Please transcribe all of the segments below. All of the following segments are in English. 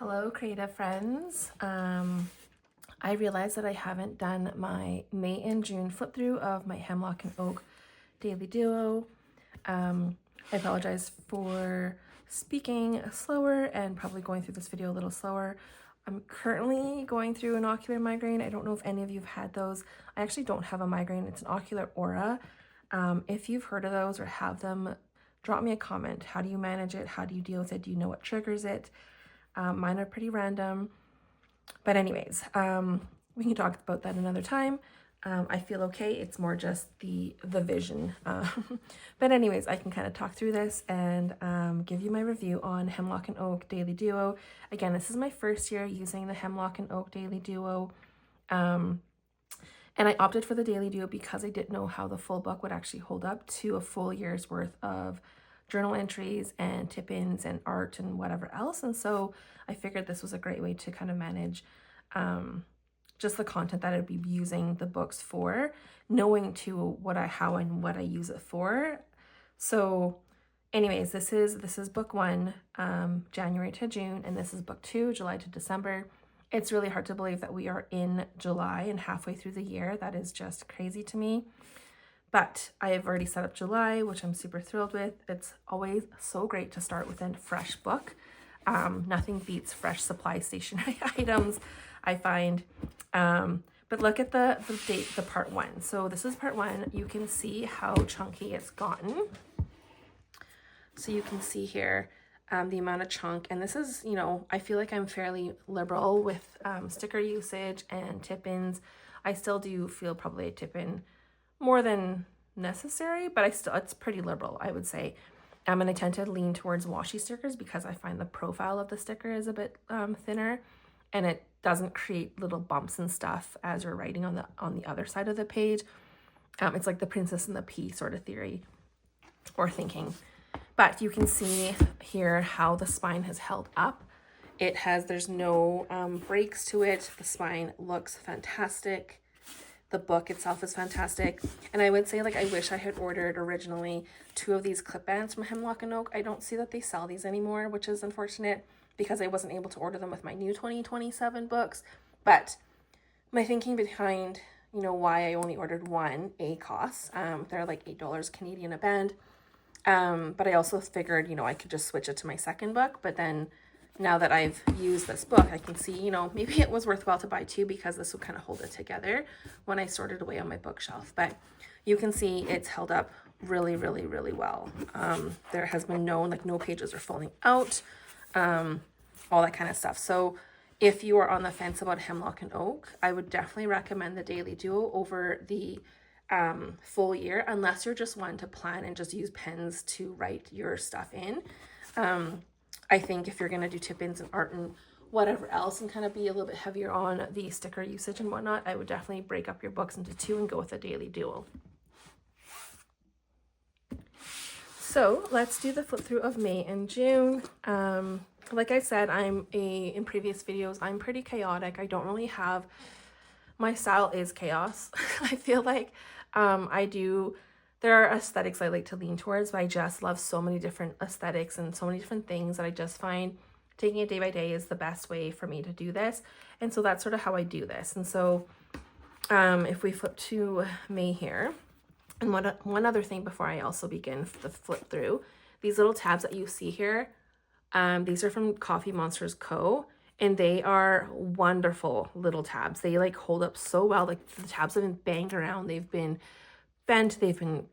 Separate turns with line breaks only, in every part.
Hello, creative friends. I realized that I haven't done my May and June flip through of my Hemlock and Oak Daily Duo. I apologize for speaking slower and probably going through this video a little slower. I'm currently going through an ocular migraine. I don't know if any of you have had those. I actually don't have a migraine. It's an ocular aura. If you've heard of those or have them, drop me a comment. How do you manage it? How do you deal with it? Do you know what triggers it? Mine are pretty random, but anyways, we can talk about that another time. I feel okay. It's more just the vision. But anyways, I can kind of talk through this and give you my review on Hemlock and Oak Daily Duo. Again, this is my first year using the Hemlock and Oak Daily Duo. And I opted for the Daily Duo because I didn't know how the full book would actually hold up to a full year's worth of journal entries and tip-ins and art and whatever else. And so I figured this was a great way to kind of manage just the content that I'd be using the books for, knowing to how and what I use it for. So anyways, this is book one, January to June, and this is book two, July to December. It's really hard to believe that we are in July and halfway through the year. That is just crazy to me. But I have already set up July, which I'm super thrilled with. It's always so great to start with a fresh book. Nothing beats fresh supply stationery items, I find. But look at the date, the part one. So this is part one. You can see how chunky it's gotten. So you can see here the amount of chunk. And this is, I feel like I'm fairly liberal with sticker usage and tip-ins. I still do feel probably a tip-in more than necessary, but it's pretty liberal, I would say. And I tend to lean towards washi stickers because I find the profile of the sticker is a bit thinner, and it doesn't create little bumps and stuff as you're writing on the other side of the page. It's like the Princess and the Pea sort of theory or thinking. But you can see here how the spine has held up. There's no breaks to it. The spine looks fantastic. The book itself is fantastic. And I would say, I wish I had ordered originally 2 of these clip bands from Hemlock and Oak. I don't see that they sell these anymore, which is unfortunate because I wasn't able to order them with my new 2027 books. But my thinking behind, why I only ordered one, costs. They're like $8 Canadian a band. But I also figured, I could just switch it to my second book. But then now that I've used this book, I can see, maybe it was worthwhile to buy 2 because this would kind of hold it together when I stored it away on my bookshelf. But you can see it's held up really, really, really well. There has been no pages are falling out, all that kind of stuff. So if you are on the fence about Hemlock and Oak, I would definitely recommend the Daily Duo over the full year, unless you're just wanting to plan and just use pens to write your stuff in. I think if you're going to do tip-ins and art and whatever else and kind of be a little bit heavier on the sticker usage and whatnot, I would definitely break up your books into 2 and go with a Daily Duo. So let's do the flip through of May and June. Like I said, in previous videos, I'm pretty chaotic. I don't really have, my style is chaos. I feel like there are aesthetics I like to lean towards, but I just love so many different aesthetics and so many different things that I just find taking it day by day is the best way for me to do this. And so that's sort of how I do this. And so if we flip to May here, and one other thing before I also begin the flip through, these little tabs that you see here, these are from Coffee Monsters Co. And they are wonderful little tabs. They hold up so well. The tabs have been banged around. They've been bent, they've been,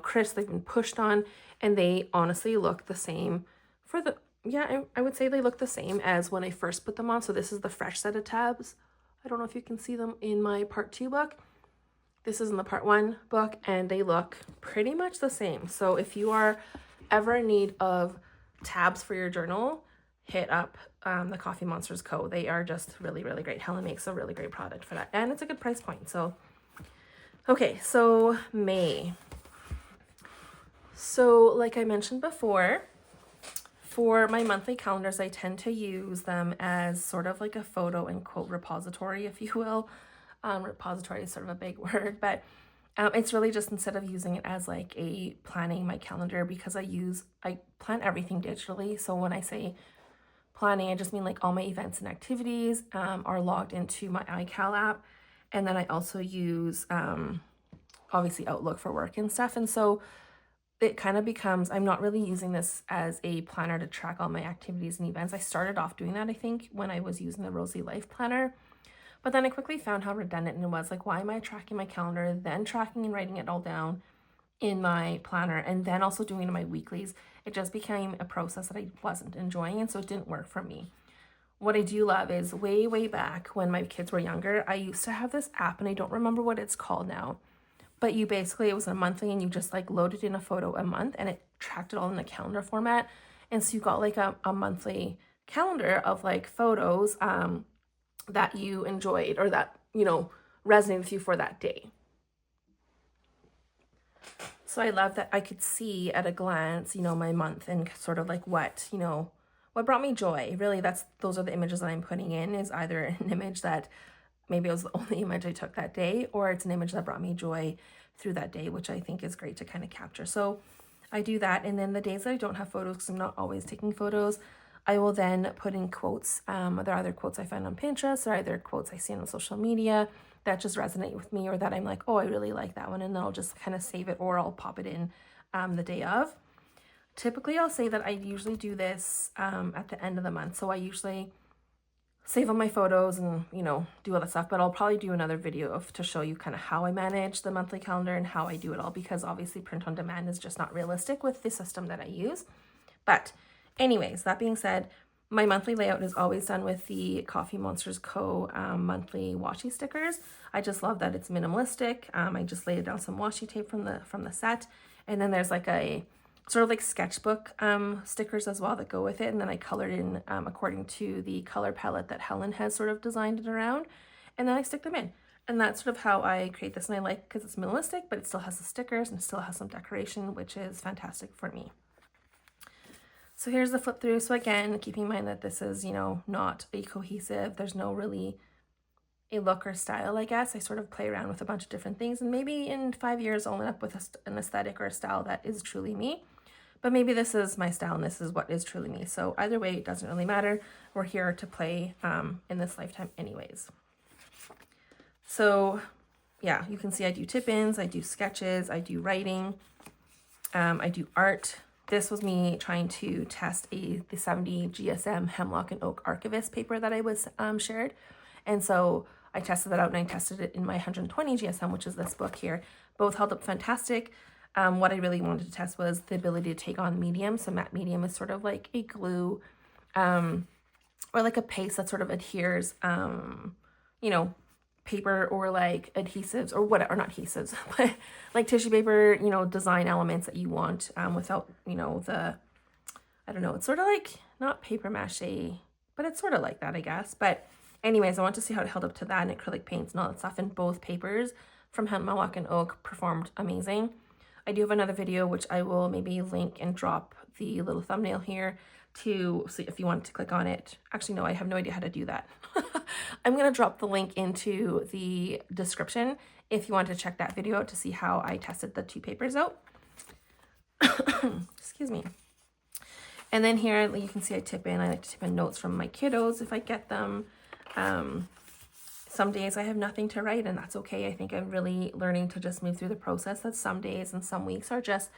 crisp, they've been pushed on, and they honestly look the same I would say they look the same as when I first put them on. So this is the fresh set of tabs. I don't know if you can see them in my part 2 book. This is in the part 1 book, and they look pretty much the same. So if you are ever in need of tabs for your journal, hit up the Coffee Monsters Co. They are just really, really great. Helen makes a really great product for that, and it's a good price point. So okay, so May. So like I mentioned before, for my monthly calendars, I tend to use them as sort of like a photo and quote repository, if you will. Repository is sort of a big word, but it's really just instead of using it as planning my calendar, because I plan everything digitally. So when I say planning, I just mean like all my events and activities are logged into my iCal app. And then I also use obviously Outlook for work and stuff. And so it kind of becomes, I'm not really using this as a planner to track all my activities and events. I started off doing that, I think, when I was using the Rosy Life Planner. But then I quickly found how redundant it was. Like, why am I tracking my calendar, then tracking and writing it all down in my planner, and then also doing it in my weeklies? It just became a process that I wasn't enjoying, and so it didn't work for me. What I do love is way back when my kids were younger, I used to have this app, and I don't remember what it's called now. But you basically, it was a monthly, and you just like loaded in a photo a month, and it tracked it all in the calendar format. And so you got like a monthly calendar of like photos that you enjoyed or that, you know, resonated with you for that day. So I love that I could see at a glance, you know, my month and sort of like what, you know, what brought me joy. Really, those are the images that I'm putting in, is either an image that maybe it was the only image I took that day, or it's an image that brought me joy through that day, which I think is great to kind of capture. So I do that. And then the days that I don't have photos, because I'm not always taking photos, I will then put in quotes. There are either quotes I find on Pinterest or either quotes I see on social media that just resonate with me, or that I'm like, oh, I really like that one. And then I'll just kind of save it, or I'll pop it in the day of. Typically, I'll say that I usually do this at the end of the month. So I usually save all my photos and, you know, do all that stuff, but I'll probably do another video to show you kind of how I manage the monthly calendar and how I do it all, because obviously print on demand is just not realistic with the system that I use. But anyways, that being said, my monthly layout is always done with the Coffee Monsters Co. Monthly washi stickers. I just love that it's minimalistic. I just laid down some washi tape from the set, and then there's like a sort of like sketchbook stickers as well that go with it, and then I colored in according to the color palette that Helen has sort of designed it around, and then I stick them in. And that's sort of how I create this, and I like because it's minimalistic, but it still has the stickers and still has some decoration, which is fantastic for me. So here's the flip through. So again, keeping in mind that this is, you know, not a cohesive, there's no really a look or style, I guess. I sort of play around with a bunch of different things, and maybe in 5 years I'll end up with an aesthetic or a style that is truly me. But maybe this is my style and this is what is truly me. So either way, it doesn't really matter. We're here to play in this lifetime anyways. So yeah, you can see I do tip-ins, I do sketches, I do writing, I do art. This was me trying to test the 70 GSM Hemlock and Oak Archivist paper that I was shared. And so I tested that out, and I tested it in my 120 GSM, which is this book here. Both held up fantastic. What I really wanted to test was the ability to take on medium. So matte medium is sort of like a glue or like a paste that sort of adheres, you know, paper or like adhesives or whatever, not adhesives, but like tissue paper, you know, design elements that you want without, you know, I don't know, it's sort of like not paper mache, but it's sort of like that, I guess. But anyways, I want to see how it held up to that and acrylic paints and all that stuff. And both papers from Hemlock and Oak performed amazing. I do have another video, which I will maybe link and drop the little thumbnail here to see if you want to click on it. Actually, no, I have no idea how to do that. I'm going to drop the link into the description if you want to check that video out to see how I tested the two papers out. Excuse me. And then here you can see I tip in. I like to tip in notes from my kiddos if I get them. Some days I have nothing to write, and that's okay. I think I'm really learning to just move through the process, that some days and some weeks are just,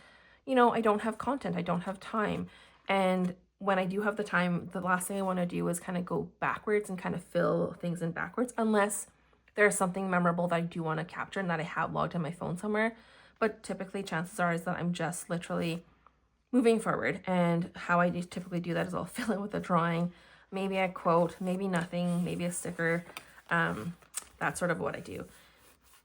you know, I don't have content, I don't have time. And when I do have the time, the last thing I want to do is kind of go backwards and kind of fill things in backwards, unless there's something memorable that I do want to capture and that I have logged on my phone somewhere. But typically chances are is that I'm just literally moving forward. And how I typically do that is I'll fill it with a drawing, maybe a quote, maybe nothing, maybe a sticker. That's sort of what I do.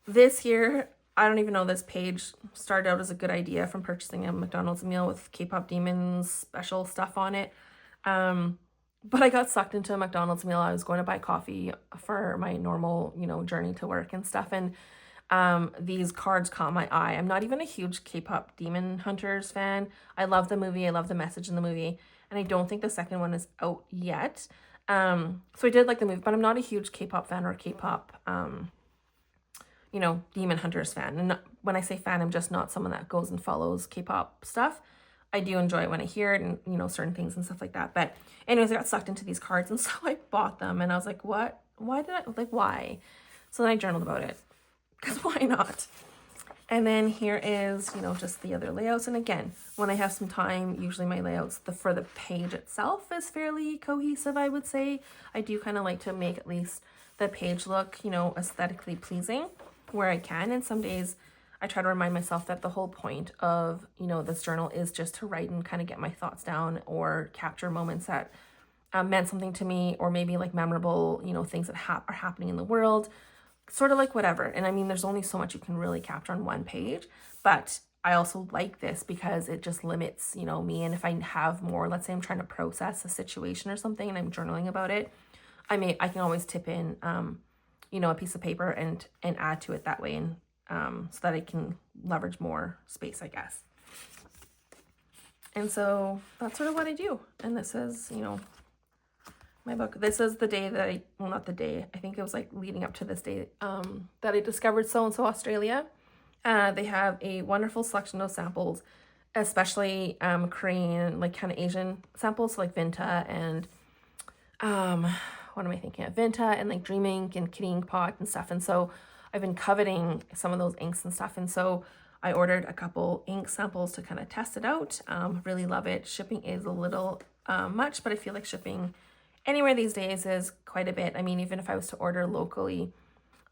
This here, I don't even know, this page started out as a good idea from purchasing a McDonald's meal with K-pop Demons special stuff on it. But I got sucked into a McDonald's meal. I was going to buy coffee for my normal, you know, journey to work and stuff. And these cards caught my eye. I'm not even a huge K-pop Demon Hunters fan. I love the movie. I love the message in the movie. And I don't think the second one is out yet. So I did like the movie, but I'm not a huge K-pop fan or K-pop, you know, Demon Hunters fan. And when I say fan, I'm just not someone that goes and follows K-pop stuff. I do enjoy it when I hear it and, you know, certain things and stuff like that. But anyways, I got sucked into these cards, and so I bought them, and I was like, what? Why did I, like, why? So then I journaled about it, because why not? And then here is, you know, just the other layouts. And again, when I have some time, usually my layouts for the page itself is fairly cohesive, I would say. I do kind of like to make at least the page look, you know, aesthetically pleasing where I can. And some days I try to remind myself that the whole point of, you know, this journal is just to write and kind of get my thoughts down or capture moments that meant something to me, or maybe like memorable, you know, things that are happening in the world, sort of like whatever. And I mean, there's only so much you can really capture on one page, but I also like this because it just limits, you know, me. And if I have more, let's say I'm trying to process a situation or something and I'm journaling about it, I can always tip in, you know, a piece of paper and add to it that way, and so that I can leverage more space, I guess. And so that's sort of what I do. And this is, you know, my book. This is the day that well, not the day, I think it was like leading up to this day, that I discovered So and So Australia. They have a wonderful selection of samples, especially Korean, like kind of Asian samples, so like Vinta and what am I thinking of? Vinta and like Dream Ink and Kitty Ink Pot and stuff. And so I've been coveting some of those inks and stuff. And so I ordered a couple ink samples to kind of test it out. Really love it. Shipping is a little much, but I feel like shipping anywhere these days is quite a bit. I mean, even if I was to order locally,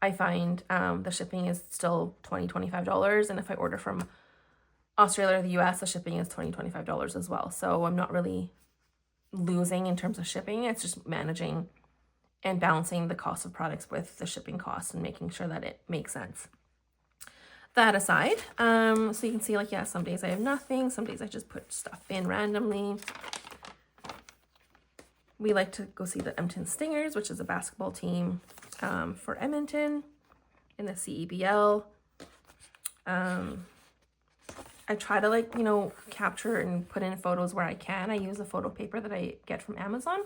I find the shipping is still $20-$25. And if I order from Australia or the US, the shipping is $20-$25 as well. So I'm not really losing in terms of shipping. It's just managing and balancing the cost of products with the shipping costs and making sure that it makes sense. That aside, so you can see, like, yeah, some days I have nothing. Some days I just put stuff in randomly. We like to go see the Edmonton Stingers, which is a basketball team for Edmonton in the CEBL. I try to, like, you know, capture and put in photos where I can. I use a photo paper that I get from Amazon.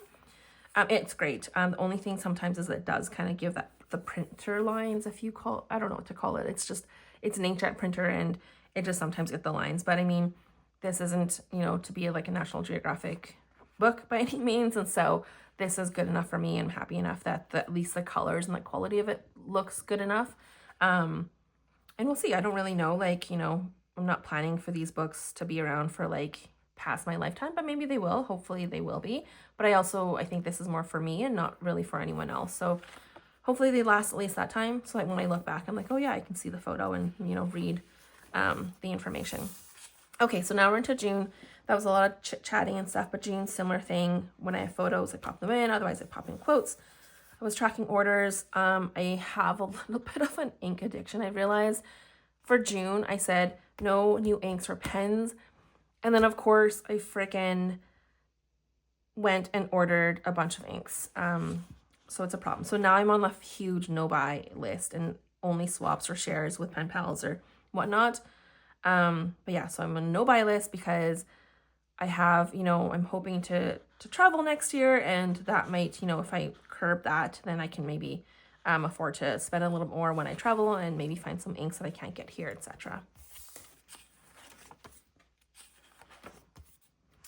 It's great. The only thing sometimes is it does kind of give that the printer lines, if you call, I don't know what to call it. It's just, it's an inkjet printer and it just sometimes get the lines. But I mean, this isn't, you know, to be like a National Geographic book by any means. And so this is good enough for me. I'm happy enough that at least the colors and the quality of it looks good enough. And we'll see. I don't really know, like, you know, I'm not planning for these books to be around for like past my lifetime, but maybe they will. Hopefully they will be. But I think this is more for me and not really for anyone else. So hopefully they last at least that time. So like when I look back, I'm like, oh yeah, I can see the photo and, you know, read the information. Okay, so now we're into June. That was a lot of chit-chatting and stuff, but June, similar thing. When I have photos, I pop them in. Otherwise, I pop in quotes. I was tracking orders. I have a little bit of an ink addiction, I realized. For June, I said no new inks or pens. And then, of course, I freaking went and ordered a bunch of inks. So it's a problem. So now I'm on a huge no-buy list and only swaps or shares with pen pals or whatnot. But yeah, so I'm on a no-buy list because I have, you know, I'm hoping to travel next year, and that might, you know, if I curb that, then I can maybe afford to spend a little more when I travel and maybe find some inks that I can't get here, etc.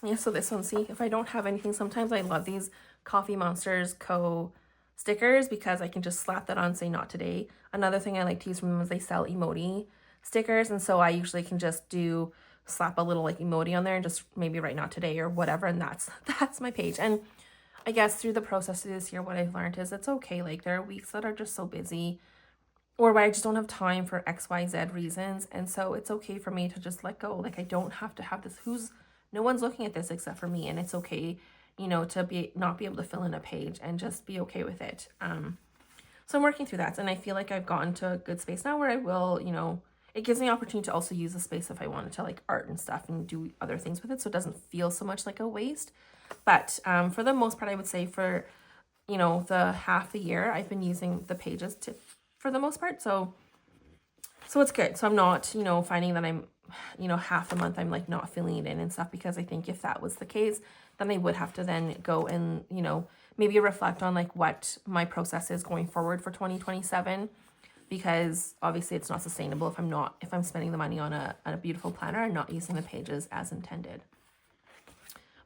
Yeah, so this one, see, if I don't have anything, sometimes I love these Coffee Monsters Co. stickers because I can just slap that on, say not today. Another thing I like to use from them is they sell emoji stickers, and so I usually can just slap a little like emoji on there and just maybe write not today or whatever, and that's my page. And I guess through the process of this year, what I've learned is it's okay. Like, there are weeks that are just so busy or where I just don't have time for XYZ reasons, and so it's okay for me to just let go. Like, I don't have to have this, no one's looking at this except for me, and it's okay, you know, to not be able to fill in a page and just be okay with it. So I'm working through that, and I feel like I've gotten to a good space now where I will, you know, it gives me an opportunity to also use the space if I wanted to, like, art and stuff and do other things with it, so it doesn't feel so much like a waste. But for the most part, I would say for, you know, the half the year, I've been using the pages for the most part, so it's good. So I'm not, you know, finding that I'm, you know, half the month I'm like not filling it in and stuff, because I think if that was the case, then I would have to then go and, you know, maybe reflect on like what my process is going forward for 2027, because obviously it's not sustainable if I'm spending the money on a beautiful planner and not using the pages as intended.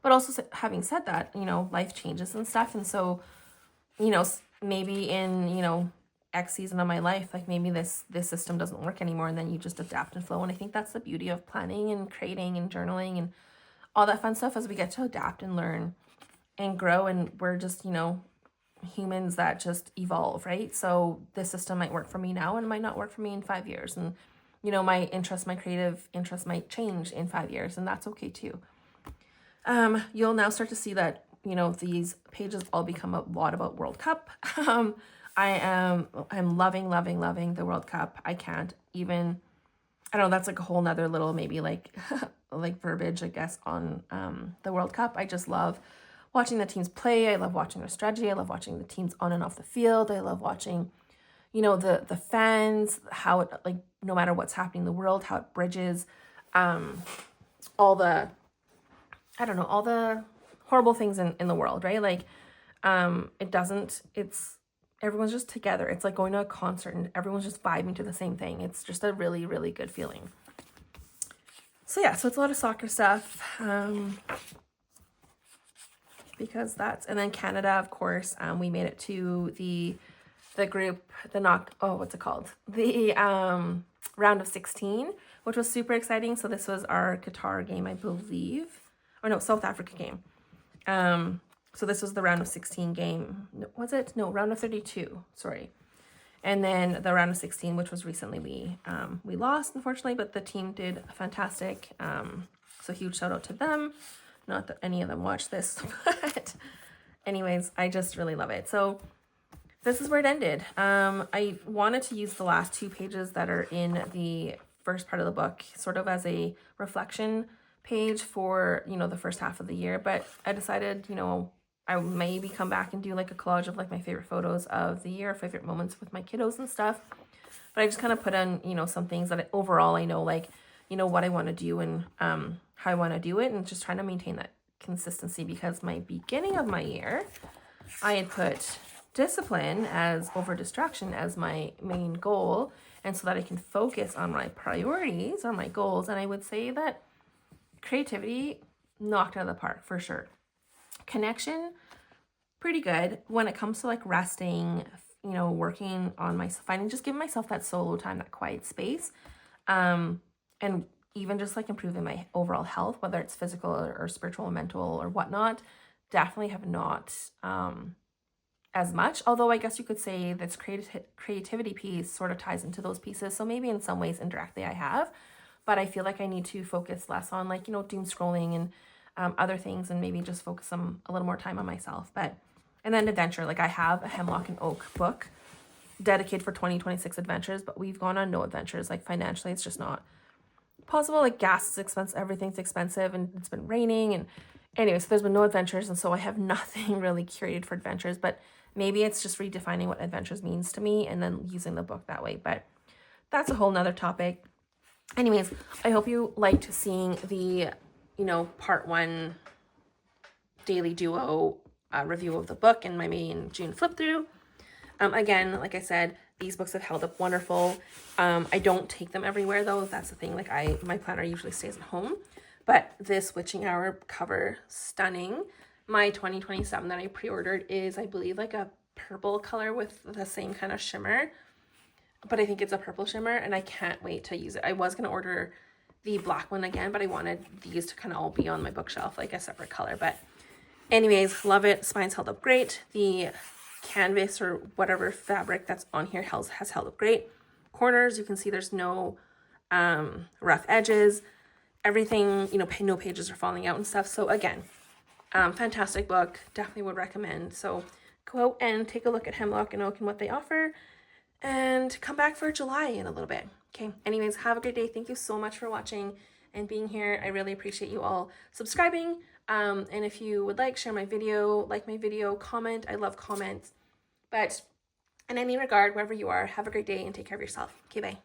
But also having said that, you know, life changes and stuff. And so, you know, maybe in, you know, X season of my life, like maybe this system doesn't work anymore, and then you just adapt and flow. And I think that's the beauty of planning and creating and journaling and all that fun stuff, as we get to adapt and learn and grow. And we're just, you know, humans that just evolve, right? So this system might work for me now and it might not work for me in 5 years. And, you know, my creative interests might change in 5 years, and that's okay too. You'll now start to see that, you know, these pages all become a lot about World Cup. I'm loving the World Cup. I can't even, I don't know, that's like a whole nother little, maybe like, like verbiage, I guess, on, the World Cup. I just love watching the teams play. I love watching their strategy. I love watching the teams on and off the field. I love watching, you know, the fans, how it, like, no matter what's happening in the world, how it bridges, all the, I don't know, all the horrible things in the world, right? Like, everyone's just together. It's like going to a concert and everyone's just vibing to the same thing. It's just a really, really good feeling. So yeah, so it's a lot of soccer stuff. Because and then Canada, of course, we made it to the group, the round of 16, which was super exciting. So this was our Qatar game, I believe. Or no, South Africa game. So this was the round of 16 game. Was it? No, round of 32. Sorry. And then the round of 16, which was recently, we lost, unfortunately, but the team did fantastic. So huge shout out to them. Not that any of them watch this, but anyways, I just really love it. So this is where it ended. I wanted to use the last 2 pages that are in the first part of the book sort of as a reflection page for, you know, the first half of the year, but I decided, you know, I would maybe come back and do like a collage of like my favorite photos of the year, favorite moments with my kiddos and stuff. But I just kind of put in, you know, some things that overall I know, like, you know, what I want to do and how I want to do it, and just trying to maintain that consistency, because my beginning of my year, I had put discipline as over distraction as my main goal, and so that I can focus on my priorities, on my goals. And I would say that creativity knocked out of the park for sure. Connection, pretty good. When it comes to like resting, you know, working on myself, just giving myself that solo time, that quiet space, and even just like improving my overall health, whether it's physical or spiritual or mental or whatnot, definitely have not as much. Although I guess you could say this creativity piece sort of ties into those pieces. So maybe in some ways indirectly I have, but I feel like I need to focus less on like, you know, doom scrolling and other things, and maybe just focus some a little more time on myself. And then adventure, like I have a Hemlock and Oak book dedicated for 2026 adventures, but we've gone on no adventures. Like financially, it's just not possible. Like gas is expensive, everything's expensive, and it's been raining, and anyway, so there's been no adventures, and so I have nothing really curated for adventures. But maybe it's just redefining what adventures means to me and then using the book that way. But that's a whole nother topic. Anyways, I hope you liked seeing the, you know, part 1 daily duo review of the book and my May and June flip through. Again, like I said, these books have held up wonderful. I don't take them everywhere though. That's the thing. Like my planner usually stays at home, but this Witching Hour cover, stunning. My 2027 that I pre-ordered is, I believe, like a purple color with the same kind of shimmer, but I think it's a purple shimmer, and I can't wait to use it. I was going to order the black one again, but I wanted these to kind of all be on my bookshelf, like a separate color. But anyways, love it. Spine's held up great. The canvas or whatever fabric that's on here has held up great. Corners, you can see there's no rough edges. Everything, you know, no pages are falling out and stuff. So again, fantastic book. Definitely would recommend. So go out and take a look at Hemlock and Oak and what they offer, and come back for July in a little bit. Okay, anyways, have a great day. Thank you so much for watching and being here. I really appreciate you all subscribing. And if you would like, share my video, like my video, comment. I love comments. But in any regard, wherever you are, have a great day and take care of yourself. Okay, bye.